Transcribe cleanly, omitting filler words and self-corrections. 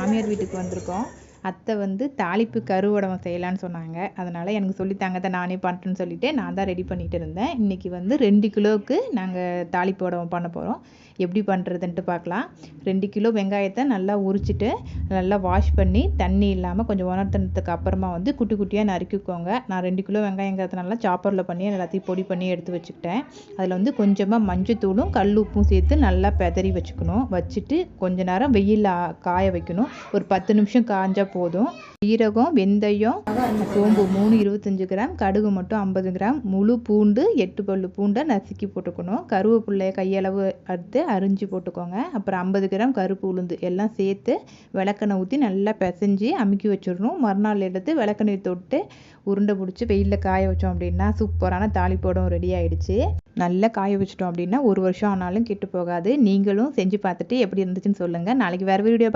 மாமியார் வீட்டுக்கு வந்திருக்கோம். அத்தை வந்து தாளிப்பு கருவடகம் செய்யலான்னு சொன்னாங்க. அதனால் எனக்கு சொல்லித்தாங்க தான் நானே பண்ணுறேன்னு சொல்லிவிட்டு நான் தான் ரெடி பண்ணிகிட்டு இருந்தேன். இன்றைக்கி வந்து 2 கிலோவுக்கு நாங்கள் தாளிப்பு வடகம் பண்ண போகிறோம். எப்படி பண்ணுறதுன்ட்டு பார்க்கலாம். 2 கிலோ வெங்காயத்தை நல்லா உரிச்சிட்டு நல்லா வாஷ் பண்ணி தண்ணி இல்லாமல் கொஞ்சம் உணர்த்தினதுக்கு அப்புறமா வந்து குட்டி குட்டியாக நறுக்கிக்கோங்க. நான் 2 கிலோ வெங்காயங்கிறதுனால சாப்பரில் பண்ணி எல்லாத்தையும் பொடி பண்ணி எடுத்து வச்சுக்கிட்டேன். அதில் வந்து கொஞ்சமாக மஞ்சத்தூளும் கல் உப்பும் சேர்த்து நல்லா பெதறி வச்சுக்கணும். வச்சுட்டு கொஞ்ச நேரம் வெயிலில் காய வைக்கணும். ஒரு 10 நிமிஷம் காய்ஞ்சா போதும். சீரகம், வெந்தயம், சோம்பு 3 25 கிராம், கடுகு மட்டும் 50 கிராம், முழு பூண்டு 8 பல்லு பூண்டை நசுக்கி போட்டுக்கணும். கருவேப்பிள்ளையை கையளவு அறுத்து அரிஞ்சு போட்டுக்கோங்க. அப்புறம் 50 கிராம் கருப்பு உளுந்து எல்லாம் சேர்த்து விளக்கெண்ணெய் ஊற்றி நல்லா பிசைஞ்சு அமுக்கி வச்சிடணும். மறுநாள் எடுத்து விளக்கெண்ணெய் தொட்டு உருண்டை பிடிச்சி வெயிலில் காய வச்சோம் அப்படின்னா சூப்பரான தாளிப்போடம் ரெடி ஆகிடுச்சு. நல்லா காய வச்சிட்டோம் அப்படின்னா 1 வருஷம் ஆனாலும் கெட்டு போகாது. நீங்களும் செஞ்சு பார்த்துட்டு எப்படி இருந்துச்சுன்னு சொல்லுங்கள். நாளைக்கு வேறு வீடியோ பார்க்கலாம்.